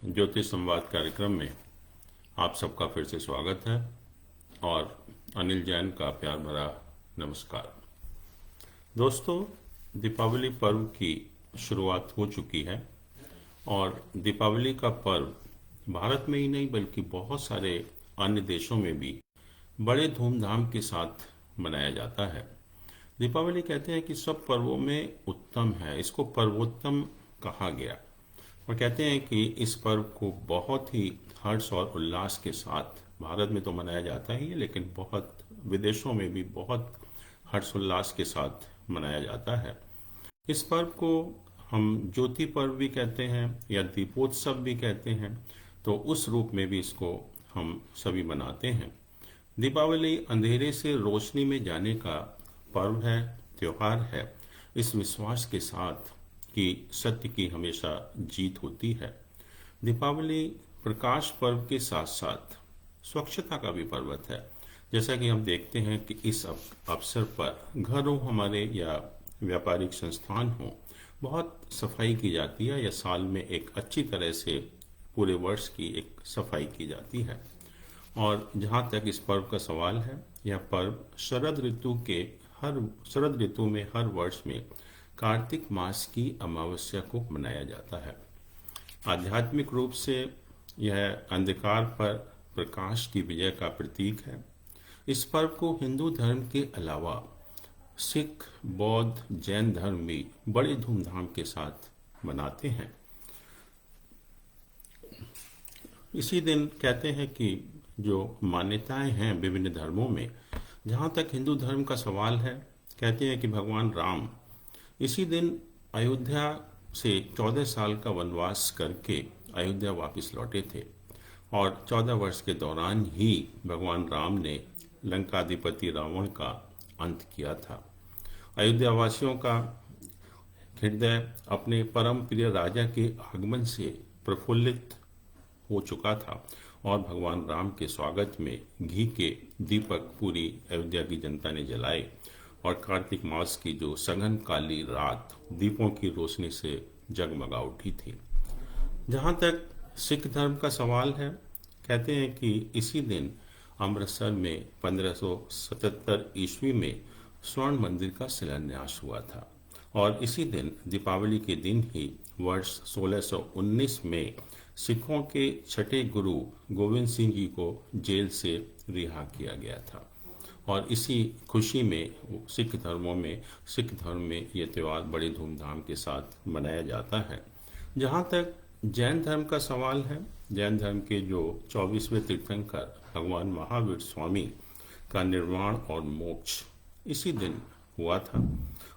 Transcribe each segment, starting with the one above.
ज्योतिष संवाद कार्यक्रम में आप सबका फिर से स्वागत है और अनिल जैन का प्यार भरा नमस्कार। दोस्तों, दीपावली पर्व की शुरुआत हो चुकी है और दीपावली का पर्व भारत में ही नहीं बल्कि बहुत सारे अन्य देशों में भी बड़े धूमधाम के साथ मनाया जाता है। दीपावली कहते हैं कि सब पर्वों में उत्तम है, इसको पर्वोत्तम कहा गया और कहते हैं कि इस पर्व को बहुत ही हर्ष और उल्लास के साथ भारत में तो मनाया जाता ही है, लेकिन बहुत विदेशों में भी बहुत हर्ष उल्लास के साथ मनाया जाता है। इस पर्व को हम ज्योति पर्व भी कहते हैं या दीपोत्सव भी कहते हैं, तो उस रूप में भी इसको हम सभी मनाते हैं। दीपावली अंधेरे से रोशनी में जाने का पर्व है, त्योहार है, इस विश्वास के साथ कि सत्य की हमेशा जीत होती है। दीपावली प्रकाश पर्व के साथ साथ स्वच्छता का भी पर्व है। जैसा कि हम देखते हैं कि इस अवसर पर घर हो हमारे या व्यापारिक संस्थान हो, बहुत सफाई की जाती है या साल में एक अच्छी तरह से पूरे वर्ष की एक सफाई की जाती है। और जहाँ तक इस पर्व का सवाल है, यह पर्व शरद ऋतु में हर वर्ष में कार्तिक मास की अमावस्या को मनाया जाता है। आध्यात्मिक रूप से यह अंधकार पर प्रकाश की विजय का प्रतीक है। इस पर्व को हिंदू धर्म के अलावा सिख, बौद्ध, जैन धर्म भी बड़े धूमधाम के साथ मनाते हैं। इसी दिन कहते हैं कि जो मान्यताएं हैं विभिन्न धर्मों में, जहाँ तक हिंदू धर्म का सवाल है, कहते हैं कि भगवान राम इसी दिन अयोध्या से 14 साल का वनवास करके अयोध्या वापस लौटे थे और 14 वर्ष के दौरान ही भगवान राम ने लंकाधिपति रावण का अंत किया था। अयोध्या वासियों का हृदय अपने परम प्रिय राजा के आगमन से प्रफुल्लित हो चुका था और भगवान राम के स्वागत में घी के दीपक पूरी अयोध्या की जनता ने जलाए और कार्तिक मास की जो सघन काली रात दीपों की रोशनी से जगमगा उठी थी। जहाँ तक सिख धर्म का सवाल है, कहते हैं कि इसी दिन अमृतसर में 1577 ईस्वी में स्वर्ण मंदिर का शिलान्यास हुआ था और इसी दिन दीपावली के दिन ही वर्ष 1619 में सिखों के छठे गुरु गोविंद सिंह जी को जेल से रिहा किया गया था और इसी खुशी में सिख धर्म में ये त्यौहार बड़े धूमधाम के साथ मनाया जाता है। जहाँ तक जैन धर्म का सवाल है, जैन धर्म के जो 24वें तीर्थंकर भगवान महावीर स्वामी का निर्वाण और मोक्ष इसी दिन हुआ था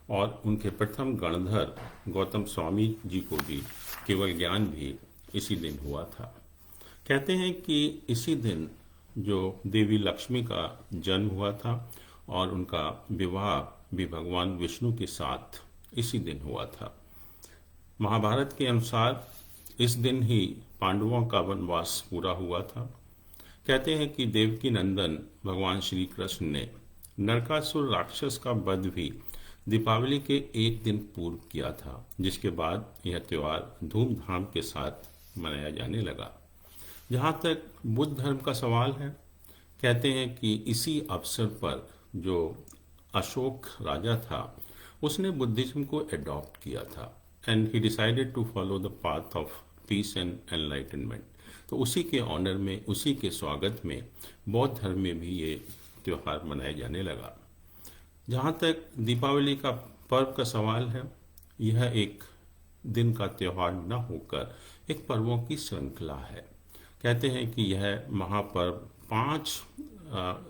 और उनके प्रथम गणधर गौतम स्वामी जी को भी केवल ज्ञान भी इसी दिन हुआ था। कहते हैं कि इसी दिन जो देवी लक्ष्मी का जन्म हुआ था और उनका विवाह भी भगवान विष्णु के साथ इसी दिन हुआ था। महाभारत के अनुसार इस दिन ही पांडवों का वनवास पूरा हुआ था। कहते हैं कि देवकी नंदन भगवान श्री कृष्ण ने नरकासुर राक्षस का वध भी दीपावली के एक दिन पूर्व किया था, जिसके बाद यह त्यौहार धूमधाम के साथ मनाया जाने लगा। जहाँ तक बुद्ध धर्म का सवाल है, कहते हैं कि इसी अवसर पर जो अशोक राजा था उसने बुद्धिज्म को एडॉप्ट किया था and he decided to follow the path of peace and enlightenment. तो उसी के ऑनर में, उसी के स्वागत में बौद्ध धर्म में भी ये त्यौहार मनाया जाने लगा। जहाँ तक दीपावली का पर्व का सवाल है, यह एक दिन का त्यौहार न होकर एक पर्वों की श्रृंखला है। कहते हैं कि यह महापर्व 5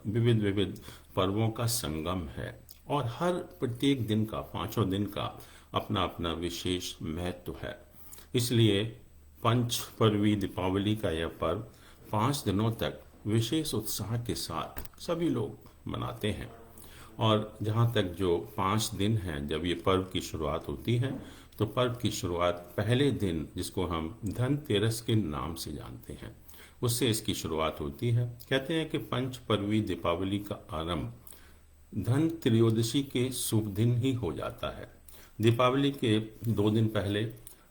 विविध पर्वों का संगम है और हर प्रत्येक दिन का, 5 दिन का अपना अपना विशेष महत्व है। इसलिए पंच पर्वी दीपावली का यह पर्व 5 दिनों तक विशेष उत्साह के साथ सभी लोग मनाते हैं। और जहाँ तक जो 5 दिन हैं जब ये पर्व की शुरुआत होती है, तो पर्व की शुरुआत पहले दिन, जिसको हम धनतेरस के नाम से जानते हैं, उससे इसकी शुरुआत होती है। कहते हैं कि पंच पर्वी दीपावली का आरंभ धन त्रयोदशी के शुभ दिन ही हो जाता है। दीपावली के 2 दिन पहले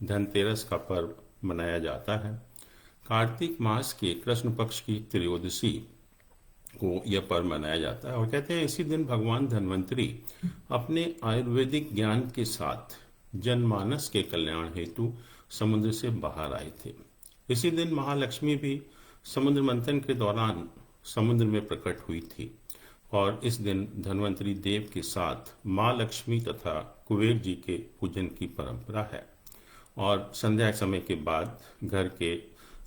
धनतेरस का पर्व मनाया जाता है कार्तिक मास के कृष्ण पक्ष की त्रयोदशी को यह पर्व मनाया जाता है और कहते हैं इसी दिन भगवान धन्वंतरी अपने आयुर्वेदिक ज्ञान के साथ जनमानस के कल्याण हेतु समुद्र से बाहर आए थे। इसी दिन महालक्ष्मी भी समुद्र मंथन के दौरान समुद्र में प्रकट हुई थी और इस दिन धन्वंतरी देव के साथ माँ लक्ष्मी तथा कुबेर जी के पूजन की परंपरा है। और संध्या समय के बाद घर के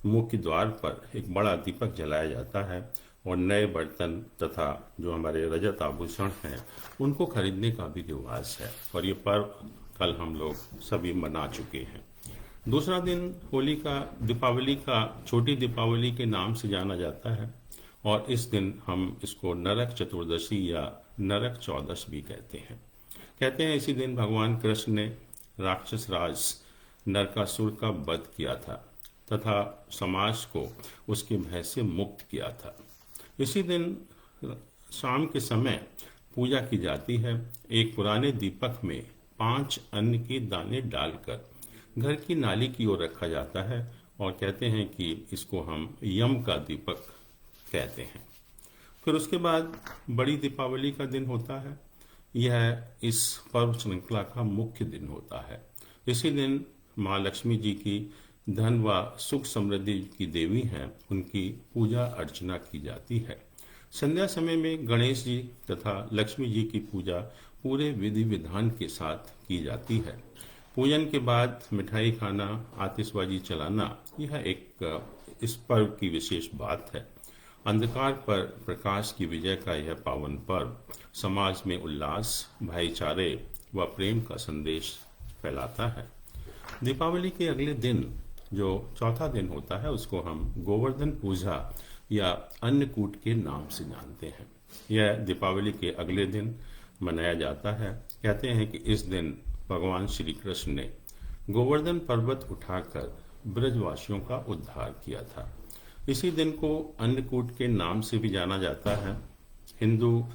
मुख्य द्वार पर एक बड़ा दीपक जलाया जाता है और नए बर्तन तथा जो हमारे रजत आभूषण हैं उनको खरीदने का भी रिवाज है और ये पर्व कल हम लोग सभी मना चुके हैं। दूसरा दिन होली का दीपावली का छोटी दीपावली के नाम से जाना जाता है और इस दिन हम इसको नरक चतुर्दशी या नरक चौदश भी कहते हैं। कहते हैं इसी दिन भगवान कृष्ण ने राक्षस राज नरकासुर का वध किया था तथा समाज को उसके भय से मुक्त किया था। इसी दिन शाम के समय पूजा की जाती है। एक पुराने दीपक में 5 अन्न के दाने डालकर घर की नाली की ओर रखा जाता है और कहते हैं कि इसको हम यम का दीपक कहते हैं। फिर उसके बाद बड़ी दीपावली का दिन होता है। यह इस पर्व श्रृंखला का मुख्य दिन होता है। इसी दिन माँ लक्ष्मी जी की धन व सुख समृद्धि की देवी हैं, उनकी पूजा अर्चना की जाती है। संध्या समय में गणेश जी तथा लक्ष्मी जी की पूजा पूरे विधि विधान के साथ की जाती है। पूजन के बाद मिठाई खाना, आतिशबाजी चलाना, यह एक इस पर्व की विशेष बात है। अंधकार पर प्रकाश की विजय का यह पावन पर्व समाज में उल्लास, भाईचारे व प्रेम का संदेश फैलाता है। दीपावली के अगले दिन जो चौथा दिन होता है उसको हम गोवर्धन पूजा या अन्नकूट के नाम से जानते हैं। यह दीपावली के अगले दिन मनाया जाता है। कहते हैं कि इस दिन भगवान श्री कृष्ण ने गोवर्धन पर्वत उठाकर ब्रजवासियों का उद्धार किया था। इसी दिन को अन्नकूट के नाम से भी जाना जाता है। हिंदू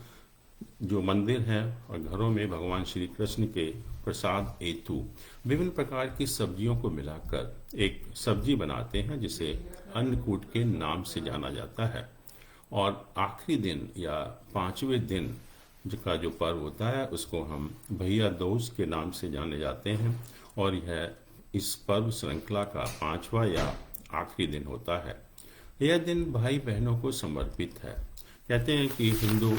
जो मंदिर हैं और घरों में भगवान श्री कृष्ण के प्रसाद हेतु विभिन्न प्रकार की सब्जियों को मिलाकर एक सब्जी बनाते हैं जिसे अन्नकूट के नाम से जाना जाता है। और आखिरी दिन या 5वें दिन का जो पर्व होता है उसको हम भैया दूज के नाम से जाने जाते हैं और यह इस पर्व श्रृंखला का 5वां या आखिरी दिन होता है। यह दिन भाई बहनों को समर्पित है। कहते हैं कि हिंदू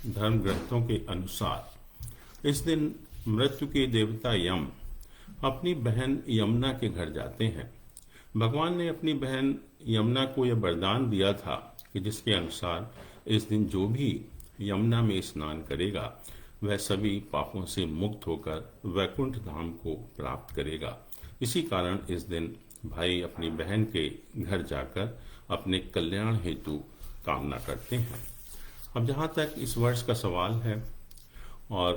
धर्म ग्रंथों के अनुसार इस दिन मृत्यु के देवता यम अपनी बहन यमुना के घर जाते हैं। भगवान ने अपनी बहन यमुना को यह वरदान दिया था कि जिसके अनुसार इस दिन जो भी यमुना में स्नान करेगा वह सभी पापों से मुक्त होकर वैकुंठ धाम को प्राप्त करेगा। इसी कारण इस दिन भाई अपनी बहन के घर जाकर अपने कल्याण हेतु कामना करते हैं। अब जहाँ तक इस वर्ष का सवाल है और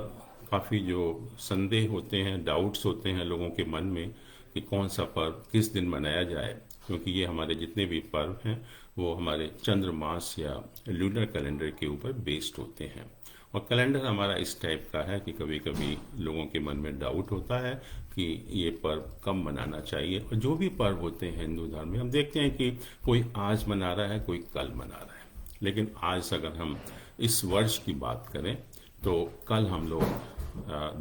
काफ़ी जो संदेह होते हैं, डाउट्स होते हैं लोगों के मन में कि कौन सा पर्व किस दिन मनाया जाए, क्योंकि ये हमारे जितने भी पर्व हैं वो हमारे चंद्र मास या लूनर कैलेंडर के ऊपर बेस्ड होते हैं और कैलेंडर हमारा इस टाइप का है कि कभी कभी लोगों के मन में डाउट होता है कि ये पर्व कब मनाना चाहिए। और जो भी पर्व होते हैं हिंदू धर्म में हम देखते हैं कि कोई आज मना रहा है, कोई कल मना रहा है, लेकिन आज अगर हम इस वर्ष की बात करें तो कल हम लोग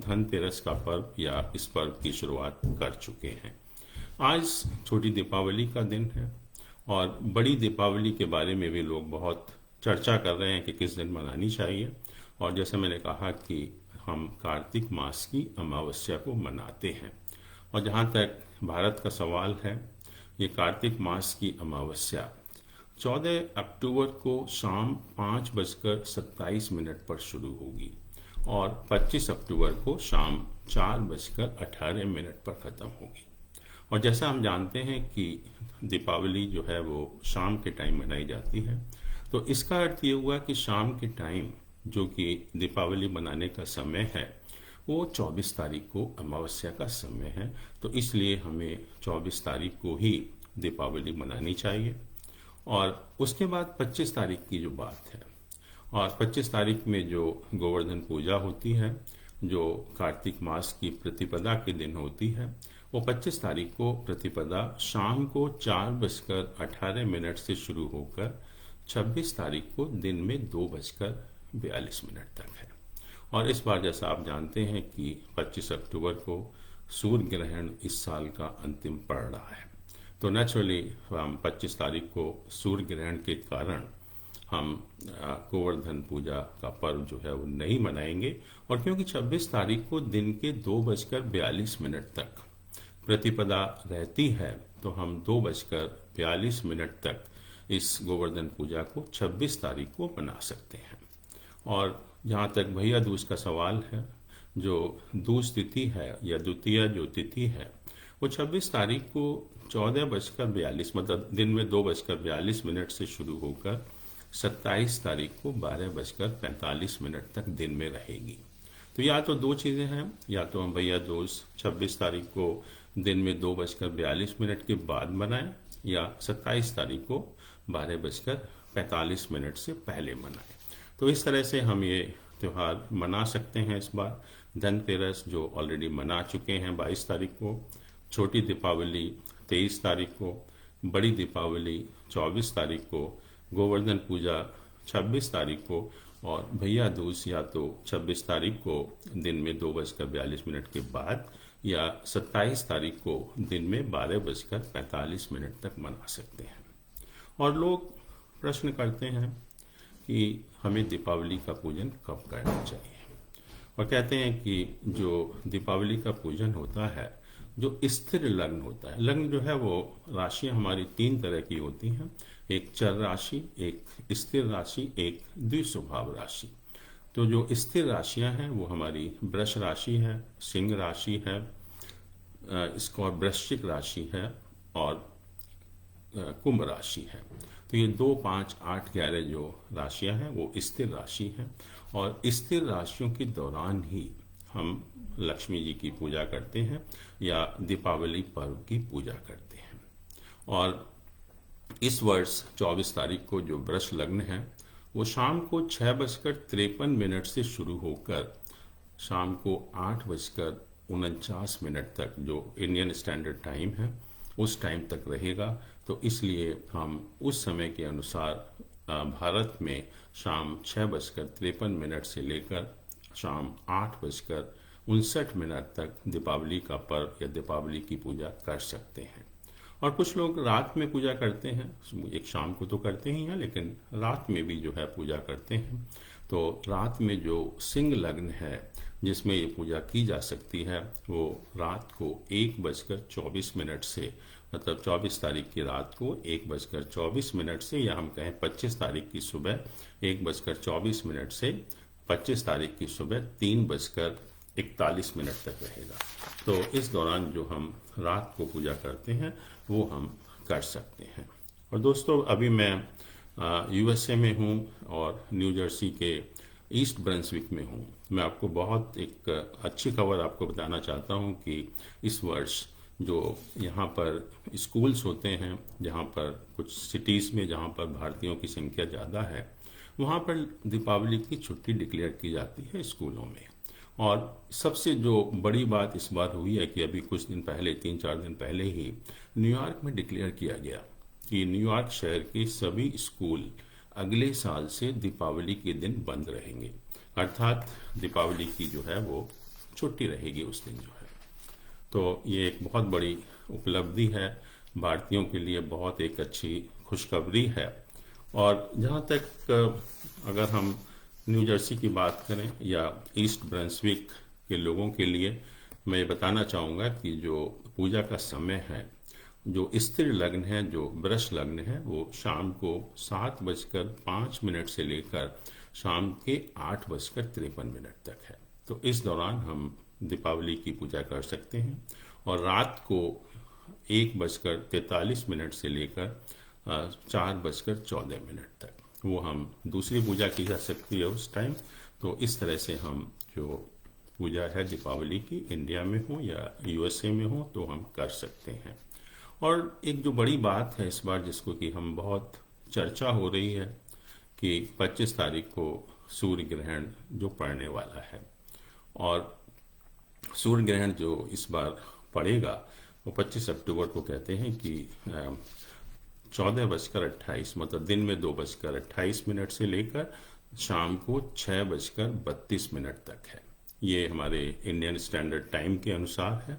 धनतेरस का पर्व या इस पर्व की शुरुआत कर चुके हैं। आज छोटी दीपावली का दिन है और बड़ी दीपावली के बारे में भी लोग बहुत चर्चा कर रहे हैं कि किस दिन मनानी चाहिए। और जैसे मैंने कहा कि हम कार्तिक मास की अमावस्या को मनाते हैं और जहाँ तक भारत का सवाल है, ये कार्तिक मास की अमावस्या 14 अक्टूबर को शाम 5:27 पर शुरू होगी और 25 अक्टूबर को शाम 4:18 पर ख़त्म होगी। और जैसा हम जानते हैं कि दीपावली जो है वो शाम के टाइम मनाई जाती है, तो इसका अर्थ ये हुआ कि शाम के टाइम जो कि दीपावली मनाने का समय है वो 24 तारीख को अमावस्या का समय है। तो इसलिए हमें 24 तारीख को ही दीपावली मनानी चाहिए। और उसके बाद 25 तारीख की जो बात है, और 25 तारीख में जो गोवर्धन पूजा होती है जो कार्तिक मास की प्रतिपदा के दिन होती है, वो 25 तारीख को प्रतिपदा शाम को 4:18 से शुरू होकर 26 तारीख को दिन में 2:42 तक है। और इस बार जैसा आप जानते हैं कि 25 अक्टूबर को सूर्य ग्रहण इस साल का अंतिम पड़ रहा है, तो नेचुरली हम 25 तारीख को सूर्य ग्रहण के कारण हम गोवर्धन पूजा का पर्व जो है वो नहीं मनाएंगे। और क्योंकि 26 तारीख को दिन के 2:42 तक प्रतिपदा रहती है, तो हम 2:42 तक इस गोवर्धन पूजा को 26 तारीख को मना सकते हैं। और जहाँ तक भैया दूज का सवाल है, जो दूज तिथि है या द्वितीया जो तिथि है वो 26 तारीख को 14:42 मतलब दिन में 2:42 से शुरू होकर 27 तारीख को 12:45 तक दिन में रहेगी। तो या तो दो चीज़ें हैं, या तो हम भैया दूज 26 तारीख को दिन में 2:42 के बाद मनाएं, या 27 तारीख को 12:45 से पहले मनाएं। तो इस तरह से हम ये त्यौहार मना सकते हैं। इस बार धनतेरस जो ऑलरेडी मना चुके हैं 22 तारीख को, छोटी दीपावली 23 तारीख को, बड़ी दीपावली 24 तारीख को, गोवर्धन पूजा 26 तारीख को, और भैया दूज या तो 26 तारीख को दिन में 2:42 के बाद, या 27 तारीख को दिन में 12:45 तक मना सकते हैं। और लोग प्रश्न करते हैं कि हमें दीपावली का पूजन कब करना चाहिए, और कहते हैं कि जो दीपावली का पूजन होता है, जो स्थिर लग्न होता है, लग्न जो है वो राशियां हमारी 3 तरह की होती हैं, एक चर राशि, एक स्थिर राशि, एक द्विस्वभाव राशि। तो जो स्थिर राशियां हैं वो हमारी वृष राशि है, सिंह राशि है, इसको और वृश्चिक राशि है, और कुंभ राशि है। तो ये 2, 5, 8, 11 जो राशियां हैं वो स्थिर राशि हैं, और स्थिर राशियों के दौरान ही हम लक्ष्मी जी की पूजा करते हैं या दीपावली पर्व की पूजा करते हैं। और इस वर्ष 24 तारीख को जो वृष लग्न है वो शाम को 6:53 से शुरू होकर शाम को 8:49 तक, जो इंडियन स्टैंडर्ड टाइम है, उस टाइम तक रहेगा। तो इसलिए हम उस समय के अनुसार भारत में शाम 6:53 से लेकर शाम 8:59 तक दीपावली का पर्व या दीपावली की पूजा कर सकते हैं। और कुछ लोग रात में पूजा करते हैं, एक शाम को तो करते ही हैं, लेकिन रात में भी जो है पूजा करते हैं। तो रात में जो सिंह लग्न है जिसमें ये पूजा की जा सकती है, वो रात को 1:24 से, मतलब 24 तारीख की रात को 1:24 से, या हम कहें 25 तारीख की सुबह 1:24 से 25 तारीख की सुबह 3:41 तक रहेगा। तो इस दौरान जो हम रात को पूजा करते हैं वो हम कर सकते हैं। और दोस्तों, अभी मैं यूएसए में हूँ और न्यू जर्सी के ईस्ट ब्रंसविक में हूँ। मैं आपको बहुत एक अच्छी खबर आपको बताना चाहता हूँ कि इस वर्ष जो यहाँ पर स्कूल्स होते हैं, जहाँ पर कुछ सिटीज़ में जहाँ पर भारतीयों की संख्या ज़्यादा है, वहाँ पर दीपावली की छुट्टी डिक्लेयर की जाती है स्कूलों में। और सबसे जो बड़ी बात इस बार हुई है कि अभी कुछ दिन पहले, 3-4 दिन पहले ही न्यूयॉर्क में डिक्लेयर किया गया कि न्यूयॉर्क शहर के सभी स्कूल अगले साल से दीपावली के दिन बंद रहेंगे, अर्थात दीपावली की जो है वो छुट्टी रहेगी उस दिन जो है। तो ये एक बहुत बड़ी उपलब्धि है, भारतीयों के लिए बहुत एक अच्छी खुशखबरी है। और जहाँ तक अगर हम न्यू जर्सी की बात करें या ईस्ट ब्रंसविक के लोगों के लिए, मैं बताना चाहूँगा कि जो पूजा का समय है, जो स्थिर लग्न है, जो वृष लग्न है, वो शाम को 7:05 से लेकर शाम के 8:53 तक है। तो इस दौरान हम दीपावली की पूजा कर सकते हैं। और रात को 1:43 से लेकर 4:14 तक वो हम दूसरी पूजा की जा सकती है उस टाइम। तो इस तरह से हम जो पूजा है दीपावली की, इंडिया में हो या यूएसए में हो, तो हम कर सकते हैं। और एक जो बड़ी बात है इस बार, जिसको कि हम बहुत चर्चा हो रही है, कि 25 तारीख को सूर्य ग्रहण जो पड़ने वाला है, और सूर्य ग्रहण जो इस बार पड़ेगा वो 25 अक्टूबर को कहते हैं कि 14:28 मतलब दिन में 2:28 से लेकर शाम को 6:32 तक है। ये हमारे इंडियन स्टैंडर्ड टाइम के अनुसार है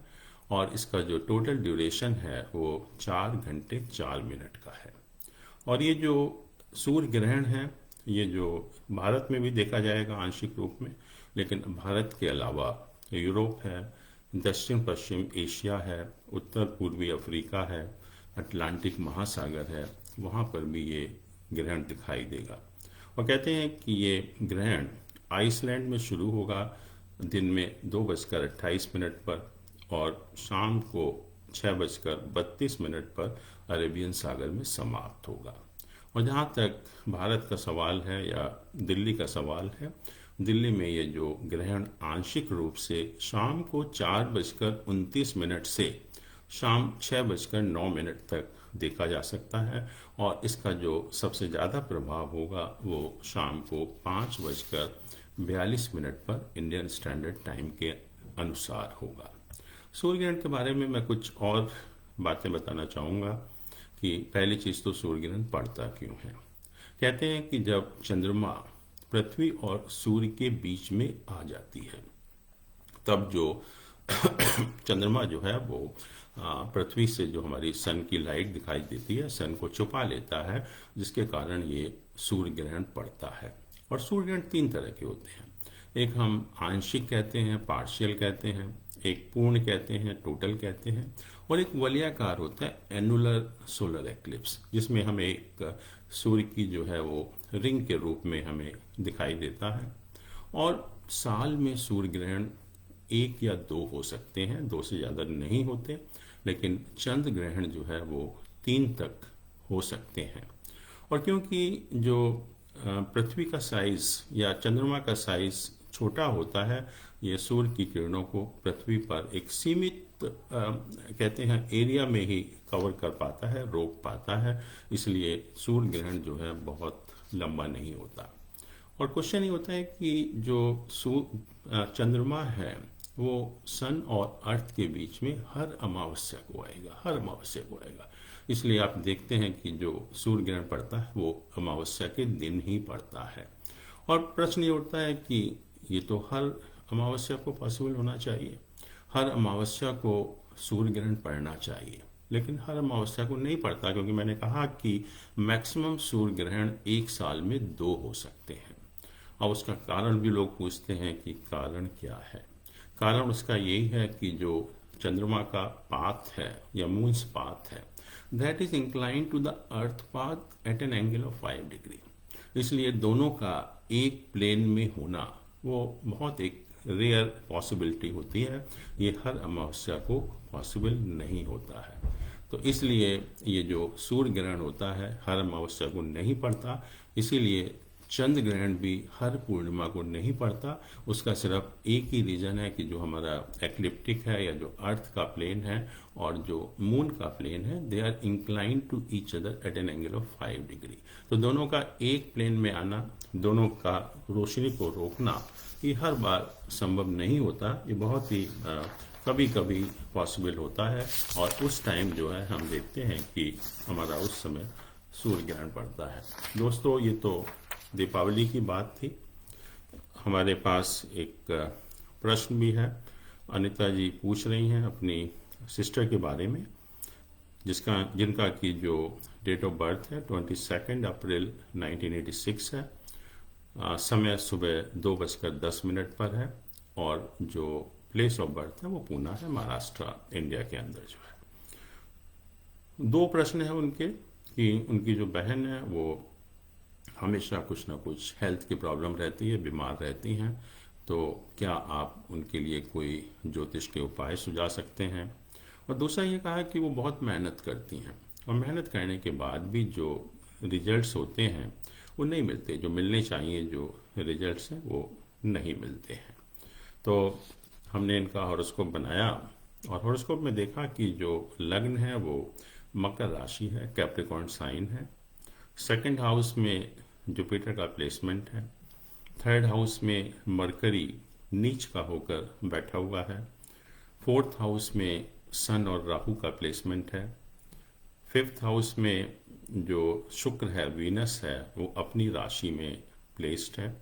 और इसका जो टोटल ड्यूरेशन है वो 4 घंटे 4 मिनट का है। और ये जो सूर्य ग्रहण है ये जो भारत में भी देखा जाएगा आंशिक रूप में, लेकिन भारत के अलावा यूरोप है, दक्षिण पश्चिम एशिया है, उत्तर पूर्वी अफ्रीका है, अटलांटिक महासागर है, वहाँ पर भी ये ग्रहण दिखाई देगा। और कहते हैं कि ये ग्रहण आइसलैंड में शुरू होगा दिन में 2:28 पर और शाम को 6:32 पर अरेबियन सागर में समाप्त होगा। और जहाँ तक भारत का सवाल है या दिल्ली का सवाल है, दिल्ली में ये जो ग्रहण आंशिक रूप से शाम को 4:29 से शाम 6:09 तक देखा जा सकता है और इसका जो सबसे ज़्यादा प्रभाव होगा वो शाम को 5:42 पर इंडियन स्टैंडर्ड टाइम के अनुसार होगा। सूर्य ग्रहण के बारे में मैं कुछ और बातें बताना चाहूँगा कि पहली चीज़ तो सूर्य ग्रहण पड़ता क्यों है। कहते हैं कि जब चंद्रमा पृथ्वी और सूर्य के बीच में आ जाती है तब जो चंद्रमा जो है वो पृथ्वी से जो हमारी सन की लाइट दिखाई देती है सन को छुपा लेता है, जिसके कारण ये सूर्य ग्रहण पड़ता है। और सूर्य ग्रहण 3 तरह के होते हैं, एक हम आंशिक कहते हैं, पार्शियल कहते हैं, एक पूर्ण कहते हैं, टोटल कहते हैं, और एक वलयाकार होता है एनुलर सोलर एक्लिप्स, जिसमें हमें एक सूर्य की जो है वो रिंग के रूप में हमें दिखाई देता है। और साल में सूर्य ग्रहण 1 या 2 हो सकते हैं, 2 से ज़्यादा नहीं होते, लेकिन चंद्र ग्रहण जो है वो 3 तक हो सकते हैं। और क्योंकि जो पृथ्वी का साइज या चंद्रमा का साइज छोटा होता है, ये सूर्य की किरणों को पृथ्वी पर एक सीमित कहते हैं एरिया में ही कवर कर पाता है, रोक पाता है, इसलिए सूर्य ग्रहण जो है बहुत लंबा नहीं होता। और क्वेश्चन ये होता है कि जो चंद्रमा है वो सन और अर्थ के बीच में हर अमावस्या को आएगा, इसलिए आप देखते हैं कि जो सूर्य ग्रहण पड़ता है वो अमावस्या के दिन ही पड़ता है। और प्रश्न ये उठता है कि ये तो हर अमावस्या को पॉसिबल होना चाहिए, हर अमावस्या को सूर्य ग्रहण पड़ना चाहिए, लेकिन हर अमावस्या को नहीं पड़ता, क्योंकि मैंने कहा कि मैक्सिमम सूर्य ग्रहण 1 साल में 2 हो सकते हैं। अब उसका कारण भी लोग पूछते हैं कि कारण क्या है। कारण उसका यही है कि जो चंद्रमा का पाथ है या मून्स पाथ है, that is inclined to the earth path at an angle of 5 degree, इसलिए दोनों का एक प्लेन में होना वो बहुत एक रेयर पॉसिबिलिटी होती है, ये हर अमावस्या को पॉसिबल नहीं होता है। तो इसलिए ये जो सूर्य ग्रहण होता है हर अमावस्या को नहीं पड़ता, इसीलिए चंद्र ग्रहण भी हर पूर्णिमा को नहीं पड़ता। उसका सिर्फ एक ही रीजन है कि जो हमारा एक्लिप्टिक है या जो अर्थ का प्लेन है और जो मून का प्लेन है, they are inclined to each other at an angle of 5 degree. तो दोनों का एक प्लेन में आना, दोनों का रोशनी को रोकना, ये हर बार संभव नहीं होता, ये बहुत ही कभी कभी पॉसिबल होता है। और उस टाइम जो है हम देखते हैं कि हमारा उस समय सूर्य ग्रहण पड़ता है। दोस्तों, ये तो दीपावली की बात थी। हमारे पास एक प्रश्न भी है, अनिता जी पूछ रही हैं अपनी सिस्टर के बारे में, जिनका की जो डेट ऑफ बर्थ है 22 अप्रैल 1986 है, समय सुबह 2:10 पर है और जो प्लेस ऑफ बर्थ है वो पूना है, महाराष्ट्र, इंडिया के अंदर जो है। 2 प्रश्न है उनके कि उनकी जो बहन है वो हमेशा कुछ ना कुछ हेल्थ की प्रॉब्लम रहती है, बीमार रहती हैं, तो क्या आप उनके लिए कोई ज्योतिष के उपाय सुझा सकते हैं। और दूसरा ये कहा कि वो बहुत मेहनत करती हैं और मेहनत करने के बाद भी जो रिजल्ट्स होते हैं वो नहीं मिलते, जो मिलने चाहिए जो रिजल्ट्स हैं वो नहीं मिलते हैं। तो हमने इनका हॉरोस्कोप बनाया और हॉरोस्कोप में देखा कि जो लग्न है वो मकर राशि है, कैप्रिकॉर्न साइन है, 2nd हाउस में जुपिटर का प्लेसमेंट है, 3rd हाउस में मरकरी नीच का होकर बैठा हुआ है, 4th हाउस में सन और राहु का प्लेसमेंट है। फिफ्थ हाउस में जो शुक्र है, वीनस है, वो अपनी राशि में प्लेस्ड है।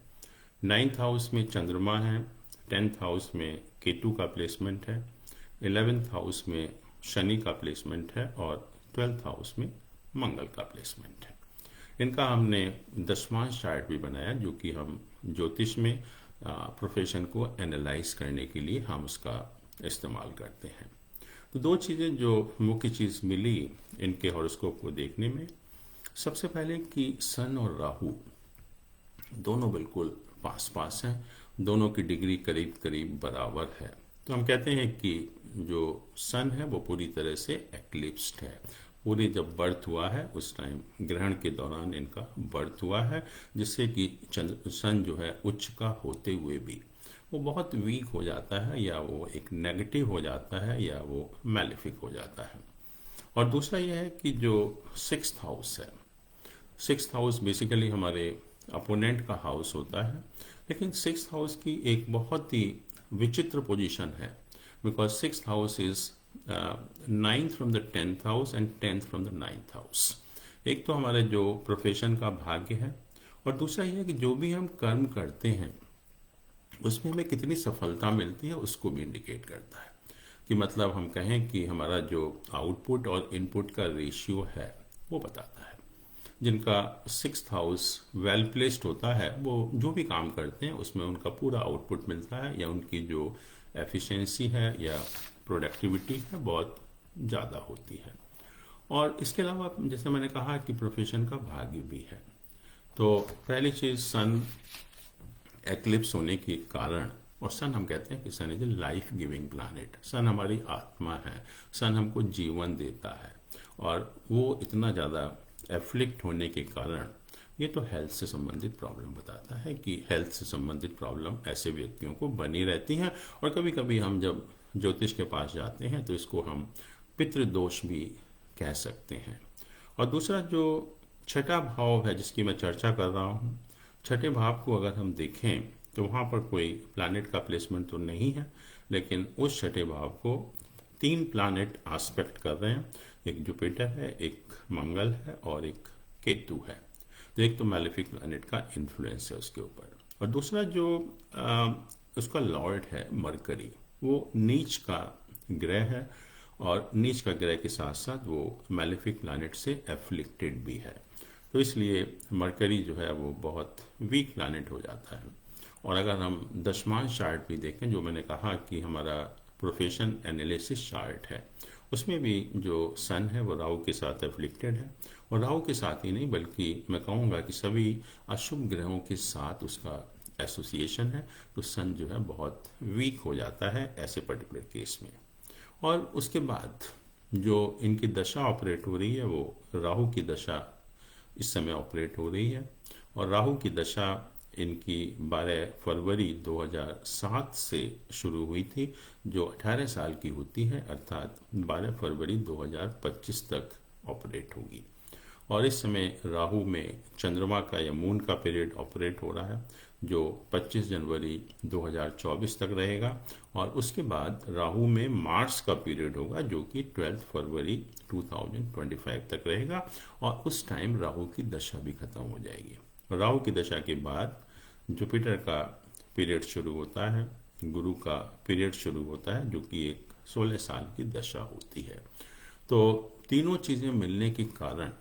नाइन्थ हाउस में चंद्रमा है। टेंथ हाउस में केतु का प्लेसमेंट है। 11th हाउस में शनि का प्लेसमेंट है और 12th हाउस में मंगल का प्लेसमेंट है। इनका हमने दशमांश चार्ट भी बनाया, जो कि हम ज्योतिष में प्रोफेशन को एनालाइज करने के लिए हम उसका इस्तेमाल करते हैं। तो दो चीज़ें जो मुख्य चीज़ मिली इनके हॉरोस्कोप को देखने में, सबसे पहले कि सन और राहु दोनों बिल्कुल पास पास हैं, दोनों की डिग्री करीब करीब बराबर है। तो हम कहते हैं कि जो सन है वो पूरी तरह से एक्लिप्स्ड है। पूरी जब बर्थ हुआ है उस टाइम ग्रहण के दौरान इनका बर्थ हुआ है, जिससे कि सन जो है उच्च का होते हुए भी वो बहुत वीक हो जाता है, या वो एक नेगेटिव हो जाता है, या वो मैलिफिक हो जाता है। और दूसरा यह है कि जो सिक्स्थ हाउस है, सिक्स्थ हाउस बेसिकली हमारे अपोनेंट का हाउस होता है, लेकिन सिक्स्थ हाउस की एक बहुत ही विचित्र पोजीशन है, because sixth house is ninth from the 10th house and 10th from the 9th house. एक तो हमारे जो प्रोफेशन का भाग्य है, और दूसरा यह है कि जो भी हम कर्म करते हैं उसमें हमें कितनी सफलता मिलती है उसको भी इंडिकेट करता है। कि मतलब हम कहें कि हमारा जो आउटपुट और इनपुट का रेशियो है वो बताता है। जिनका सिक्स्थ हाउस वेल प्लेस्ड होता है वो जो भी काम करते हैं उसमें उनका पूरा आउटपुट मिलता है, या उनकी जो एफिशिएंसी है या प्रोडक्टिविटी है बहुत ज़्यादा होती है। और इसके अलावा जैसे मैंने कहा कि प्रोफेशन का भाग्य भी है। तो पहली चीज़ सन एक्लिप्स होने के कारण, और सन हम कहते हैं कि sun is a life giving planet, sun हमारी आत्मा है, सन हमको जीवन देता है, और वो इतना ज़्यादा एफ्लिक्ट होने के कारण ये तो हेल्थ से संबंधित प्रॉब्लम बताता है कि हेल्थ से संबंधित प्रॉब्लम ऐसे व्यक्तियों को बनी रहती हैं। और कभी कभी हम जब ज्योतिष के पास जाते हैं तो इसको हम पितृदोष भी कह सकते हैं। और दूसरा जो छठा भाव है जिसकी मैं चर्चा कर रहा हूँ, छठे भाव को अगर हम देखें तो वहाँ पर कोई प्लैनेट का प्लेसमेंट तो नहीं है, लेकिन उस छठे भाव को तीन प्लैनेट आस्पेक्ट कर रहे हैं। एक जुपिटर है, एक मंगल है और एक केतु है। तो एक तो मैलेफिक प्लैनेट का इन्फ्लुएंस है उसके ऊपर, और दूसरा जो उसका लॉर्ड है मरकरी, वो नीच का ग्रह है, और नीच का ग्रह के साथ साथ वो मैलेफिक प्लैनेट से एफ्लिक्टेड भी है। तो इसलिए मरकरी जो है वो बहुत वीक प्लैनेट हो जाता है। और अगर हम दशमांश चार्ट भी देखें, जो मैंने कहा कि हमारा प्रोफेशन एनालिसिस चार्ट है, उसमें भी जो सन है वो राहु के साथ एफ्लिक्टेड है। और राहु के साथ ही नहीं बल्कि मैं कहूँगा कि सभी अशुभ ग्रहों के साथ उसका एसोसिएशन है। तो सन जो है बहुत वीक हो जाता है ऐसे पर्टिकुलर केस में। और उसके बाद जो इनकी दशा ऑपरेट हो रही है वो राहु की दशा इस समय ऑपरेट हो रही है। और राहु की दशा इनकी 12 फरवरी 2007 से शुरू हुई थी, जो 18 साल की होती है, अर्थात 12 फरवरी 2025 तक ऑपरेट होगी। और इस समय राहु में चंद्रमा का या मून का पीरियड ऑपरेट हो रहा है, जो 25 जनवरी 2024 तक रहेगा। और उसके बाद राहु में मार्स का पीरियड होगा, जो कि 12 फरवरी 2025 तक रहेगा। और उस टाइम राहु की दशा भी खत्म हो जाएगी। राहु की दशा के बाद जुपिटर का पीरियड शुरू होता है, गुरु का पीरियड शुरू होता है, जो कि एक 16 साल की दशा होती है। तो तीनों चीज़ें मिलने के कारण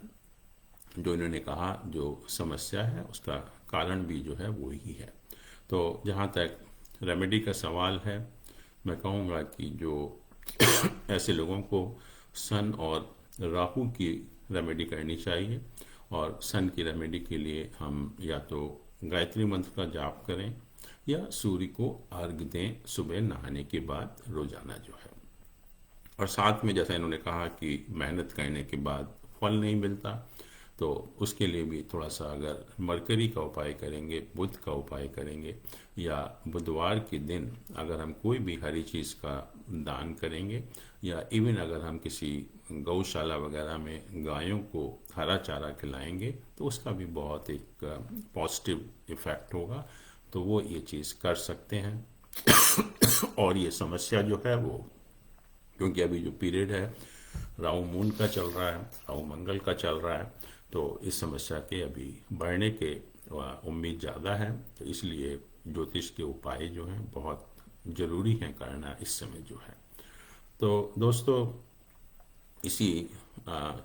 जो इन्होंने कहा जो समस्या है उसका कारण भी जो है वो ही है। तो जहाँ तक रेमेडी का सवाल है, मैं कहूँगा कि जो ऐसे लोगों को सन और राहु की रेमेडी करनी चाहिए। और सन की रेमेडी के लिए हम या तो गायत्री मंत्र का जाप करें या सूर्य को अर्घ दें सुबह नहाने के बाद रोजाना जो है। और साथ में जैसा इन्होंने कहा कि मेहनत करने के बाद फल नहीं मिलता, तो उसके लिए भी थोड़ा सा अगर मरकरी का उपाय करेंगे, बुध का उपाय करेंगे, या बुधवार के दिन अगर हम कोई भी हरी चीज़ का दान करेंगे, या इवन अगर हम किसी गौशाला वगैरह में गायों को हरा चारा खिलाएंगे, तो उसका भी बहुत एक पॉजिटिव इफ़ेक्ट होगा। तो वो ये चीज़ कर सकते हैं और ये समस्या जो है वो क्योंकि अभी जो पीरियड है राहु मून का चल रहा है, राहु मंगल का चल रहा है, तो इस समस्या के अभी बढ़ने के उम्मीद ज़्यादा है। तो इसलिए ज्योतिष के उपाय जो हैं बहुत ज़रूरी हैं करना इस समय जो है। तो दोस्तों, इसी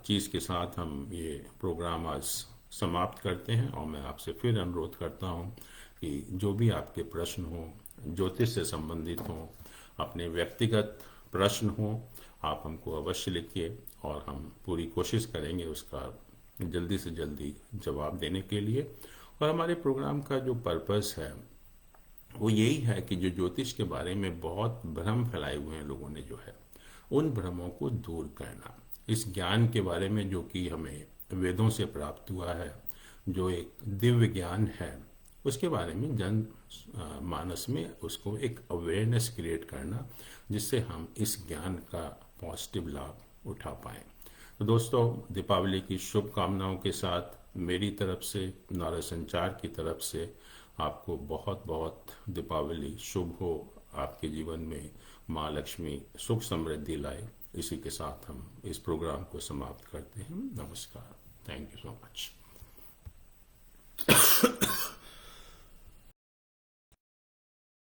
चीज़ के साथ हम ये प्रोग्राम आज समाप्त करते हैं, और मैं आपसे फिर अनुरोध करता हूँ कि जो भी आपके प्रश्न हो, ज्योतिष से संबंधित हो, अपने व्यक्तिगत प्रश्न हो, आप हमको अवश्य लिखिए और हम पूरी कोशिश करेंगे उसका जल्दी से जल्दी जवाब देने के लिए। और हमारे प्रोग्राम का जो पर्पस है वो यही है कि जो ज्योतिष के बारे में बहुत भ्रम फैलाए हुए हैं लोगों ने जो है, उन भ्रमों को दूर करना, इस ज्ञान के बारे में जो कि हमें वेदों से प्राप्त हुआ है, जो एक दिव्य ज्ञान है, उसके बारे में जन मानस में उसको एक अवेयरनेस क्रिएट करना, जिससे हम इस ज्ञान का पॉजिटिव लाभ उठा पाएं। तो दोस्तों, दीपावली की शुभकामनाओं के साथ मेरी तरफ से, नारद संचार की तरफ से आपको बहुत बहुत दीपावली शुभ हो। आपके जीवन में माँ लक्ष्मी सुख समृद्धि लाए। इसी के साथ हम इस प्रोग्राम को समाप्त करते हैं। नमस्कार। Thank you so much.